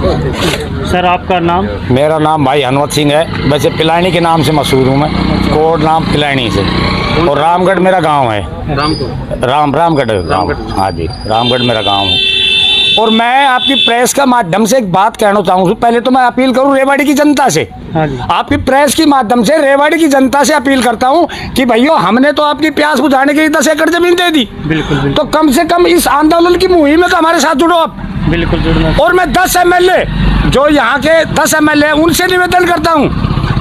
Sir आपका नाम? मेरा नाम भाई हनुमत सिंह है। वैसे पिलानी के नाम से मशहूर हूँ मैं, कोड नाम पिलानी से। और रामगढ़ मेरा गांव है। रामगढ़ गाँव। हाँ जी, रामगढ़ मेरा गांव है। और मैं आपकी प्रेस का माध्यम से एक बात कहना चाहूँ। पहले तो मैं अपील करूँ रेवाड़ी की जनता से। हाँ जी। आपकी प्रेस के माध्यम से रेवाड़ी की जनता से अपील करता हूँ कि भैया हमने तो आपकी प्यास बुझाने के लिए 10 एकड़ जमीन दे दी। बिल्कुल। तो कम से कम इस आंदोलन की मुहिम में तो हमारे साथ जुड़ो आप। बिल्कुल जुड़ना। और मैं 10 एमएलए जो यहाँ के 10 एमएलए उनसे निवेदन करता हूँ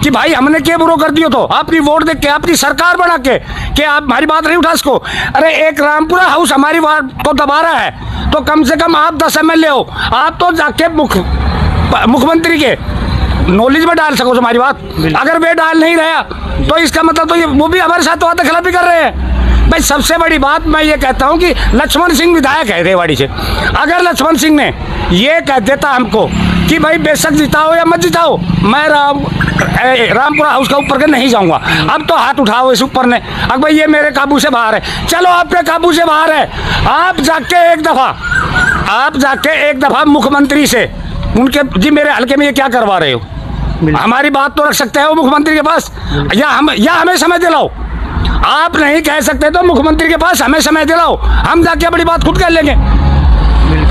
कि भाई हमने क्या बुरा कर दियो, तो आपकी वोट देख के आपकी सरकार बना के आप हमारी बात नहीं उठा सको। अरे एक रामपुरा हाउस हमारी वार्ड को दबा रहा है, तो कम से कम आप 10 एमएलए हो, आप तो जाके मुख्यमंत्री के नॉलेज में डाल सको हमारी बात। अगर वे डाल नहीं रहा तो इसका मतलब तो ये वो भी हमारे साथ वादा खिलाफी कर रहे हैं। भाई सबसे बड़ी बात मैं ये कहता हूँ कि लक्ष्मण सिंह विधायक है रेवाड़ी से। अगर लक्ष्मण सिंह ने ये कह देता हमको कि भाई बेशक जिताओ या मत जिताओ, मैं रामपुरा हाउस का ऊपर के नहीं जाऊंगा, अब तो हाथ उठाओ इस ऊपर ने। अब भाई ये मेरे काबू से बाहर है, चलो आपके काबू से बाहर है। आप जाके एक दफा मुख्यमंत्री से उनके जी मेरे हल्के में ये क्या करवा रहे हो, हमारी बात तो रख सकते हैं वो मुख्यमंत्री के पास, या हमें समय दिलाओ। आप नहीं कह सकते तो मुख्यमंत्री के पास हमें समय दिलाओ, हम जाके अपनी बात खुद कर लेंगे।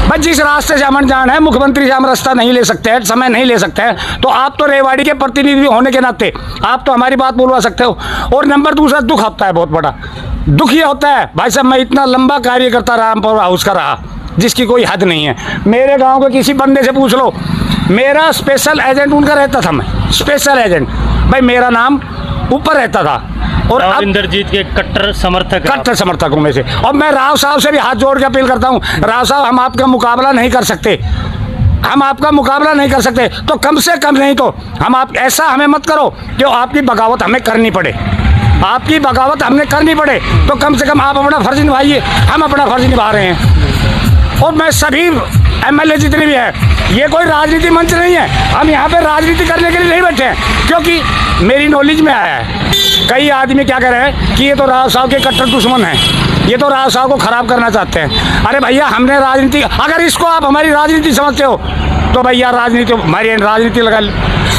बस जिस रास्ते से अमन जान है, मुख्यमंत्री से हम रास्ता नहीं ले सकते हैं, समय नहीं ले सकते हैं, तो आप तो रेवाड़ी के प्रतिनिधि होने के नाते आप तो हमारी बात बोलवा सकते हो। और नंबर दूसरा दुख होता है, बहुत बड़ा दुख ये होता है भाई साहब, मैं इतना लंबा कार्यकर्ता रामपुरा हाउस का रहा जिसकी कोई हद नहीं है। मेरे गाँव के किसी बंदे से पूछ लो, मेरा स्पेशल एजेंट उनका रहता था, मैं स्पेशल एजेंट, भाई मेरा नाम ऊपर रहता था। और अब इंद्रजीत के कट्टर समर्थकों में से। और मैं राव साहब से भी हाथ जोड़ के अपील करता हूँ, राव साहब हम आपका मुकाबला नहीं कर सकते, तो कम से कम नहीं तो हम आप ऐसा हमें मत करो कि आपकी बगावत हमें करनी पड़े, तो कम से कम आप अपना फर्ज निभाइए, हम अपना फर्ज निभा रहे हैं। और मैं सभी एमएलए जितने भी हैं, ये कोई राजनीति मंच नहीं है, हम यहाँ पे राजनीति करने के लिए नहीं बैठे हैं, क्योंकि मेरी नॉलेज में आया है कई आदमी क्या कह रहे हैं कि ये तो राव साहब के कट्टर दुश्मन हैं, ये तो राव साहब को खराब करना चाहते हैं। अरे भैया हमने राजनीति, अगर इसको आप हमारी राजनीति समझते हो तो भैया हमारी राजनीति लगा।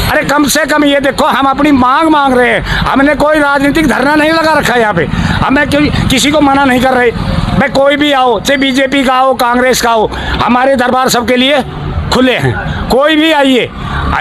अरे कम से कम ये देखो, हम अपनी मांग रहे हैं, हमने कोई राजनीतिक धरना नहीं लगा रखा है यहाँ पे, हमें किसी को मना नहीं कर रहे। भाई कोई भी आओ, चाहे बीजेपी का हो, कांग्रेस का हो, हमारे दरबार सबके लिए खुले हैं, कोई भी आइए,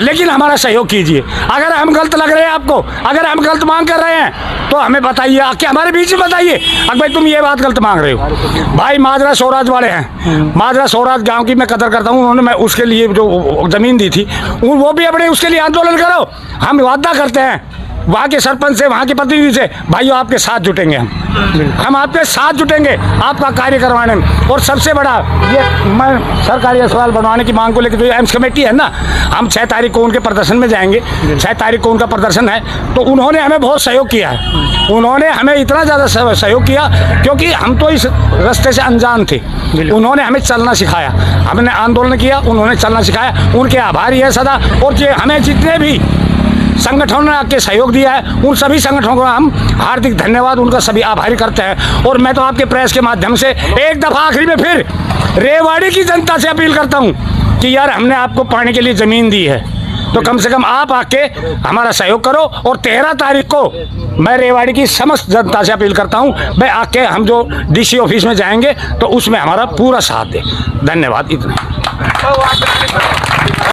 लेकिन हमारा सहयोग कीजिए। अगर हम गलत लग रहे हैं आपको, अगर हम गलत मांग कर रहे हैं तो हमें बताइए, आके हमारे बीच में बताइए, अगर भाई तुम ये बात गलत मांग रहे हो। भाई माजरा सोराज वाले हैं, माजरा सोराज गांव की मैं कदर करता हूँ, उन्होंने मैं उसके लिए जो ज़मीन दी थी वो भी अपने उसके लिए आंदोलन करो। हम वादा करते हैं वहाँ के सरपंच से, वहाँ के प्रतिनिधि से, भाइयों आपके साथ जुटेंगे, हम आपके साथ जुटेंगे आपका कार्य करवाने में। और सबसे बड़ा ये मैं सरकारी अस्पताल बनवाने की मांग को लेकर, जो एम्स कमेटी है ना, हम 6 तारीख को उनके प्रदर्शन में जाएंगे, 6 तारीख को उनका प्रदर्शन है, तो उन्होंने हमें बहुत सहयोग किया है, उन्होंने हमें इतना ज़्यादा सहयोग किया क्योंकि हम तो इस रास्ते से अनजान थे, उन्होंने हमें चलना सिखाया, हमने आंदोलन किया, उन्होंने चलना सिखाया, उनके आभारी है सदा। और जो हमें जितने भी संगठनों ने आके सहयोग दिया है, उन सभी संगठनों का हम हार्दिक धन्यवाद, उनका सभी आभारी करते हैं। और मैं तो आपके प्रेस के माध्यम से एक दफ़ा आखिरी में फिर रेवाड़ी की जनता से अपील करता हूं कि यार हमने आपको पाने के लिए ज़मीन दी है, तो कम से कम आप आके हमारा सहयोग करो। और 13 तारीख को मैं रेवाड़ी की समस्त जनता से अपील करता हूं, भाई आके हम जो डीसी ऑफिस में जाएंगे तो उसमें हमारा पूरा साथ दे। धन्यवाद, इतना।